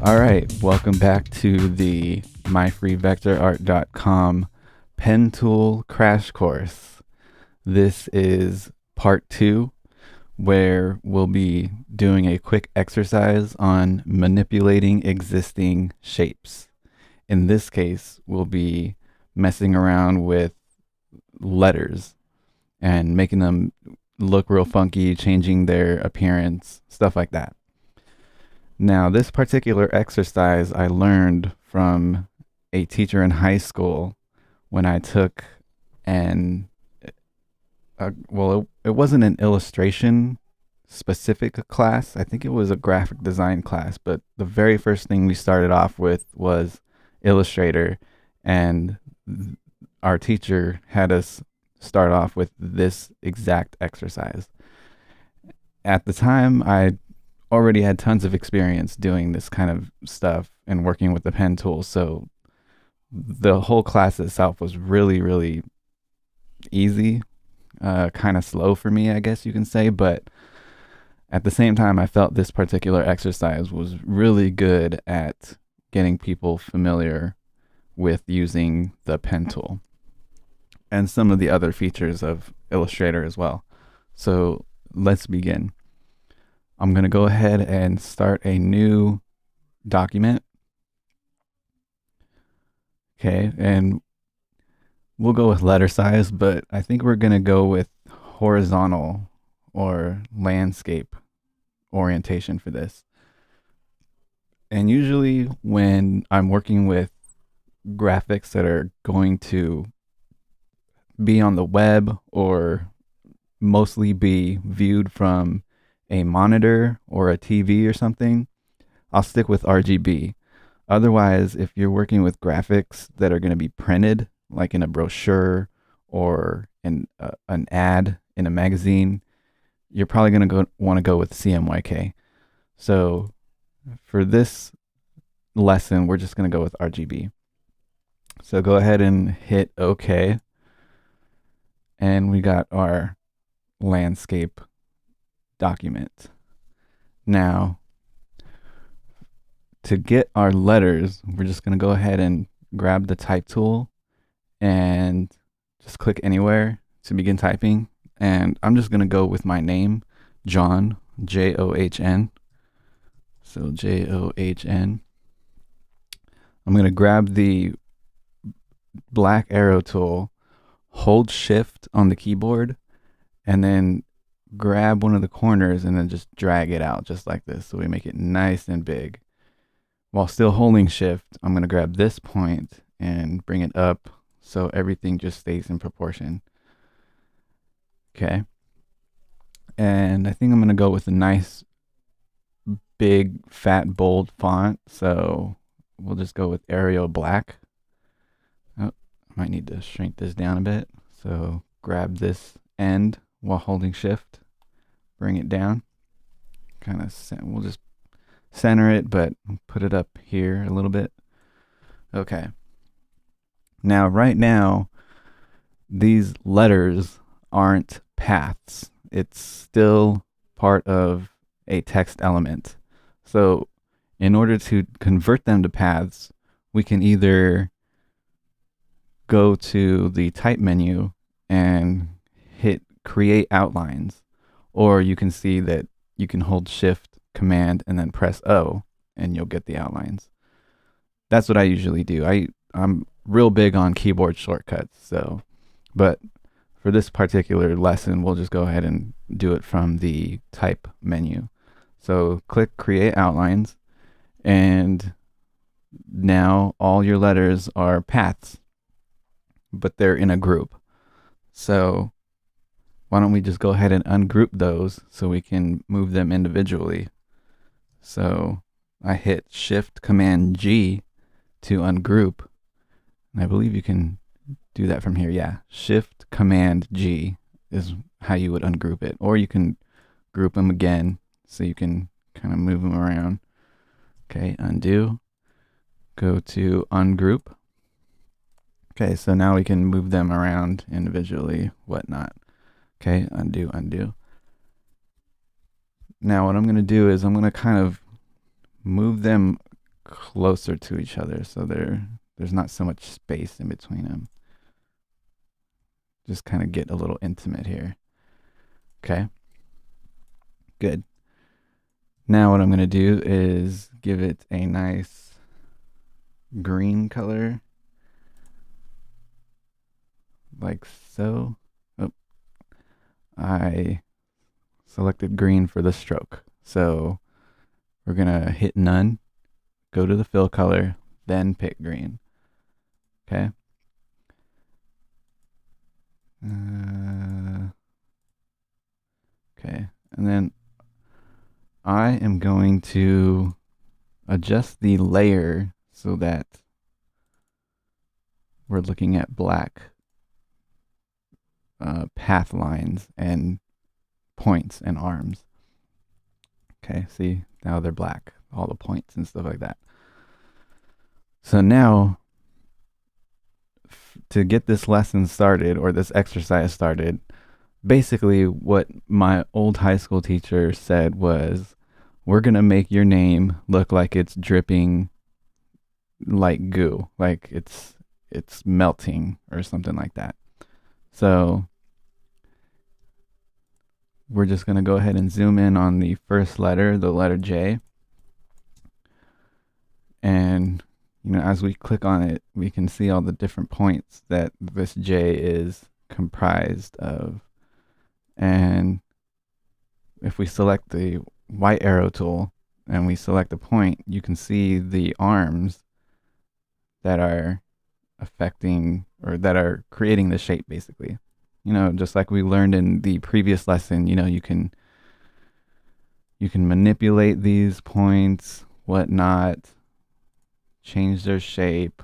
All right, welcome back to the myfreevectorart.com pen tool crash course. This is part 2, where we'll be doing a quick exercise on manipulating existing shapes. In this case, we'll be messing around with letters and making them look real funky, changing their appearance, stuff like that. Now, this particular exercise I learned from a teacher in high school when I took it wasn't an illustration specific class. I think it was a graphic design class, but the very first thing we started off with was Illustrator, and our teacher had us start off with this exact exercise. At the time, I already had tons of experience doing this kind of stuff and working with the pen tool. So the whole class itself was really, really easy, kind of slow for me, I guess you can say. But at the same time, I felt this particular exercise was really good at getting people familiar with using the pen tool and some of the other features of Illustrator as well. So let's begin. I'm going to go ahead and start a new document. Okay, and we'll go with letter size, but I think we're going to go with horizontal or landscape orientation for this. And usually when I'm working with graphics that are going to be on the web or mostly be viewed from a monitor or a TV or something, I'll stick with RGB. Otherwise, if you're working with graphics that are going to be printed, like in a brochure or in an ad in a magazine, you're probably going to want to go with CMYK. So for this lesson, we're just going to go with RGB. So go ahead and hit OK. And we got our landscape document. Now, to get our letters, we're just going to go ahead and grab the type tool and just click anywhere to begin typing. And I'm just going to go with my name, John, John. So John. I'm going to grab the black arrow tool, hold shift on the keyboard, and then grab one of the corners and then just drag it out just like this. So we make it nice and big. While still holding shift, I'm going to grab this point and bring it up so everything just stays in proportion. Okay. And I think I'm going to go with a nice big fat bold font. So we'll just go with Arial Black. Oh, I might need to shrink this down a bit. So grab this end while holding shift, bring it down, we'll just center it, but put it up here a little bit. Okay. Now, right now, these letters aren't paths. It's still part of a text element. So in order to convert them to paths, we can either go to the type menu and hit create outlines, or you can see that you can hold shift command and then press O and you'll get the outlines. That's what I usually do. I'm real big on keyboard shortcuts, but for this particular lesson, we'll just go ahead and do it from the type menu. So click create outlines, and now all your letters are paths, but they're in a group. So why don't we just go ahead and ungroup those so we can move them individually. So I hit Shift Command G to ungroup. And I believe you can do that from here. Yeah, Shift Command G is how you would ungroup it. Or you can group them again so you can kind of move them around. Okay, undo. Go to ungroup. Okay, so now we can move them around individually, whatnot. Okay, undo. Now what I'm going to do is I'm going to kind of move them closer to each other, so there's not so much space in between them. Just kind of get a little intimate here. Okay. Good. Now what I'm going to do is give it a nice green color. Like so. Oh, I selected green for the stroke. So we're going to hit none, go to the fill color, then pick green. Okay. Okay. And then I am going to adjust the layer so that we're looking at black path lines and points and arms. Okay, see, now they're black, all the points and stuff like that. So now, to get this lesson started or this exercise started, basically what my old high school teacher said was, we're going to make your name look like it's dripping like goo, like it's melting or something like that. So we're just going to go ahead and zoom in on the first letter, the letter J. And, you know, as we click on it, we can see all the different points that this J is comprised of. And if we select the white arrow tool and we select a point, you can see the arms that are affecting or that are creating the shape, basically. You know, just like we learned in the previous lesson, you know, you can manipulate these points, whatnot, change their shape,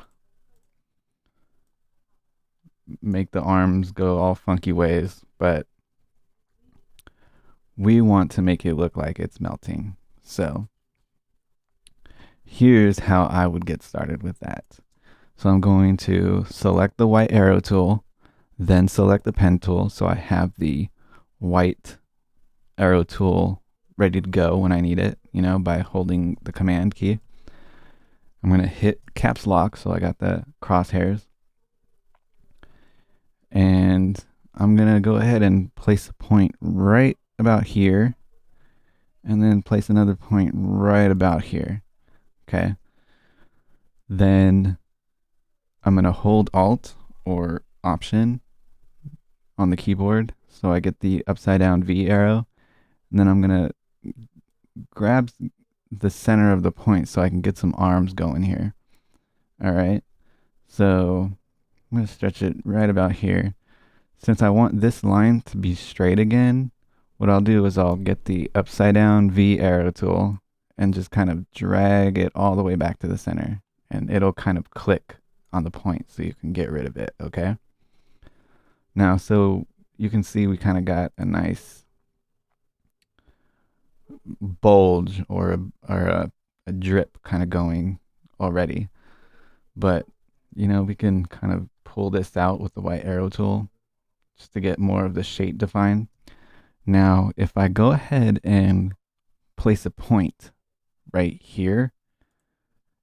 make the arms go all funky ways, but we want to make it look like it's melting. So here's how I would get started with that. So I'm going to select the white arrow tool, then select the pen tool. So I have the white arrow tool ready to go when I need it, you know, by holding the command key. I'm going to hit caps lock, so I got the crosshairs. And I'm going to go ahead and place a point right about here, and then place another point right about here. Okay. Then I'm going to hold Alt or Option on the keyboard so I get the upside down V arrow. And then I'm going to grab the center of the point so I can get some arms going here. All right. So I'm going to stretch it right about here. Since I want this line to be straight again, what I'll do is I'll get the upside down V arrow tool and just kind of drag it all the way back to the center. And it'll kind of click on the point so you can get rid of it, okay? Now, so you can see we kind of got a nice bulge or a drip kind of going already. But, you know, we can kind of pull this out with the white arrow tool just to get more of the shape defined. Now, if I go ahead and place a point right here,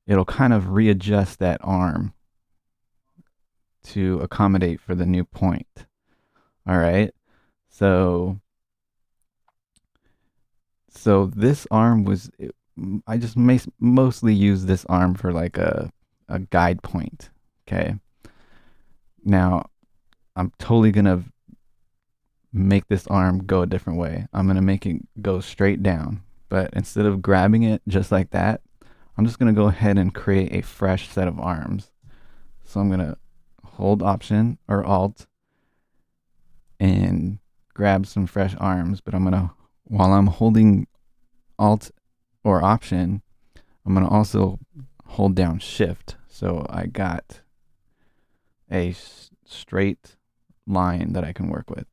it'll kind of readjust that arm to accommodate for the new point. All right. So this arm was, I just mostly use this arm for like a guide point. Okay. Now I'm totally going to make this arm go a different way. I'm going to make it go straight down, but instead of grabbing it just like that, I'm just going to go ahead and create a fresh set of arms. So I'm going to hold Option or Alt and grab some fresh arms, but I'm going to, while I'm holding Alt or Option, I'm going to also hold down Shift. So I got a straight line that I can work with.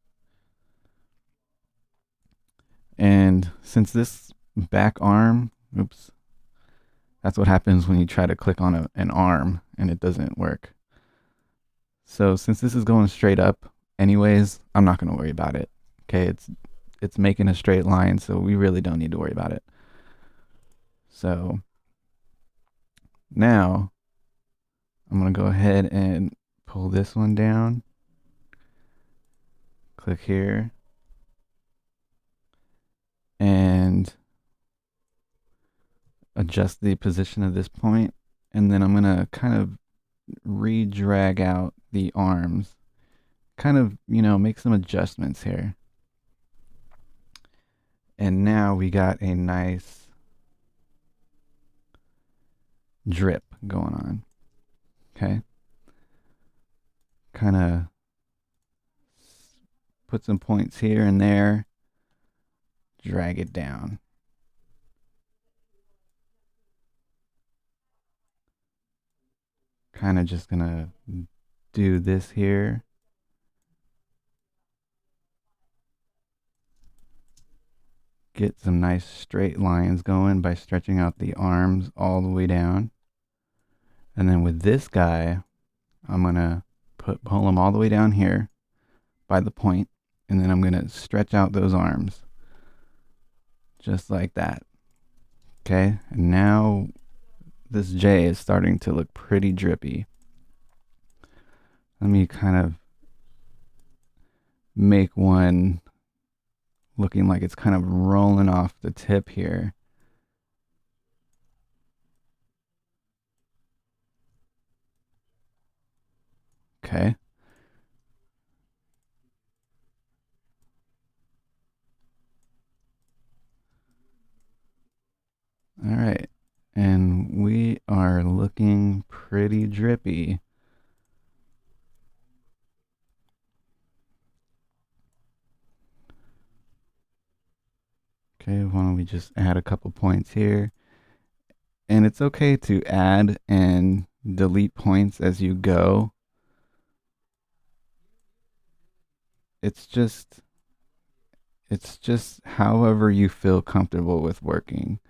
And since this back arm, oops, that's what happens when you try to click on an arm and it doesn't work. So since this is going straight up anyways, I'm not going to worry about it. Okay, it's making a straight line, so we really don't need to worry about it. So Now, I'm going to go ahead and pull this one down. Click here. And adjust the position of this point. And then I'm going to kind of re-drag out the arms. Kind of, make some adjustments here. And now we got a nice drip going on. Okay. Kind of put some points here and there. Drag it down. Kind of just gonna do this here. Get some nice straight lines going by stretching out the arms all the way down. And then with this guy, I'm gonna pull him all the way down here by the point, and then I'm gonna stretch out those arms. Just like that. Okay, and now this J is starting to look pretty drippy. Let me kind of make one looking like it's kind of rolling off the tip here. Okay. All right. And we are looking pretty drippy. Okay, why don't we just add a couple points here? And it's okay to add and delete points as you go. It's just however you feel comfortable with working.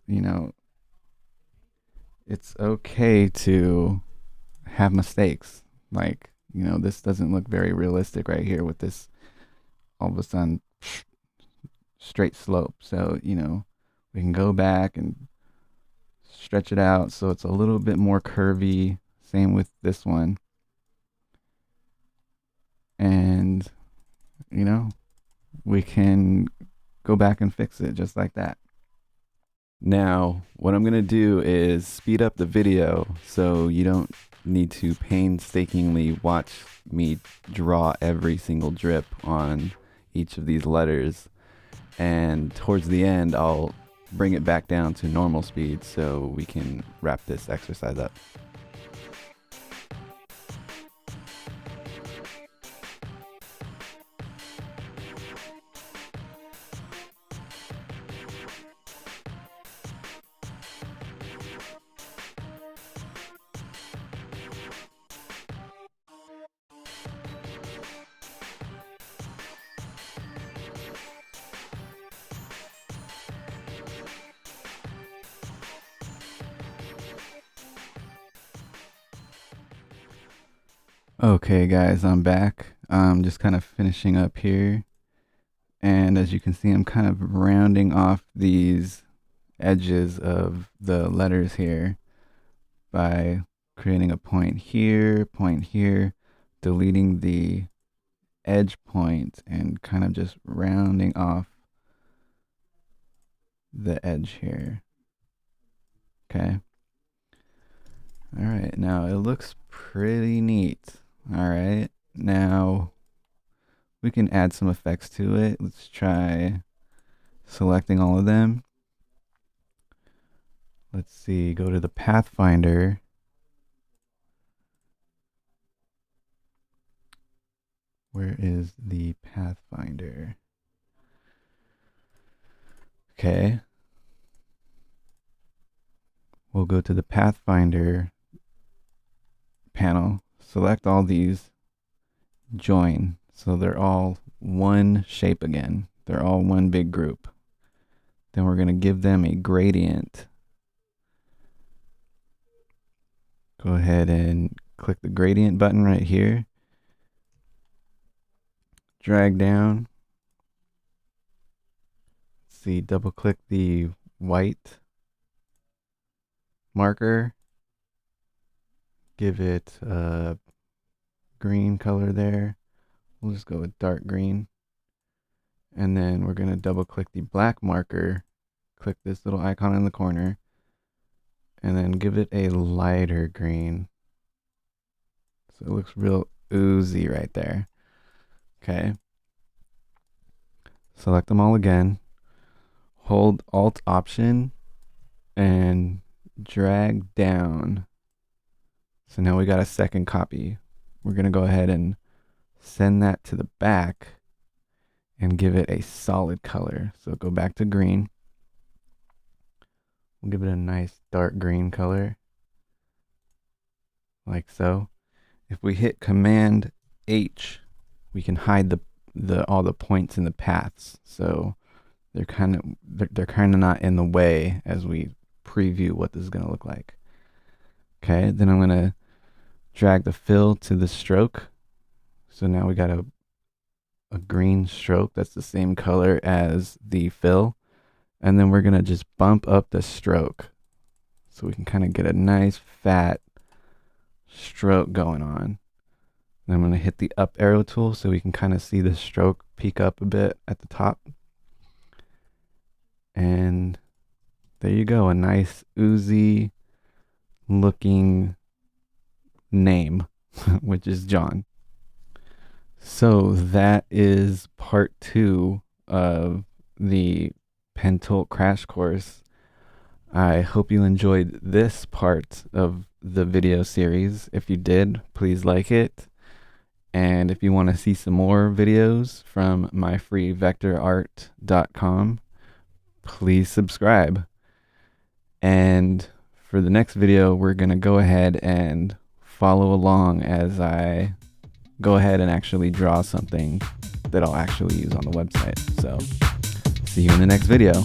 You know, it's okay to have mistakes. Like, this doesn't look very realistic right here with this all of a sudden straight slope. So, we can go back and stretch it out so it's a little bit more curvy. Same with this one. And, we can go back and fix it just like that. Now, what I'm going to do is speed up the video so you don't need to painstakingly watch me draw every single drip on each of these letters. And towards the end, I'll bring it back down to normal speed so we can wrap this exercise up. Okay, guys, I'm back. I'm just kind of finishing up here. And as you can see, I'm kind of rounding off these edges of the letters here by creating a point here, deleting the edge point, and kind of just rounding off the edge here. Okay. All right, now it looks pretty neat. All right, now we can add some effects to it. Let's try selecting all of them. Let's see, go to the Pathfinder. Where is the Pathfinder? Okay. We'll go to the Pathfinder panel, select all these, join. So they're all one shape again. They're all one big group. Then we're going to give them a gradient. Go ahead and click the gradient button right here. Drag down. See, double click the white marker, give it a green color there. We'll just go with dark green. And then we're going to double click the black marker, click this little icon in the corner, and then give it a lighter green. So it looks real oozy right there. Okay. Select them all again. Hold Alt Option and drag down. So now we got a second copy. We're going to go ahead and send that to the back and give it a solid color. So go back to green. We'll give it a nice dark green color, like so. If we hit Command H, we can hide all the points in the paths. So they're kind of not in the way as we preview what this is going to look like. Okay, then I'm going to drag the fill to the stroke. So now we got a green stroke that's the same color as the fill. And then we're going to just bump up the stroke so we can kind of get a nice fat stroke going on. Then I'm going to hit the up arrow tool so we can kind of see the stroke peak up a bit at the top. And there you go, a nice oozy looking name, which is John. So that is part 2 of the Pentolt crash course. I hope you enjoyed this part of the video series. If you did, please like it. And if you want to see some more videos from myfreevectorart.com, please subscribe. And for the next video, we're going to go ahead and follow along as I go ahead and actually draw something that I'll actually use on the website. So see you in the next video.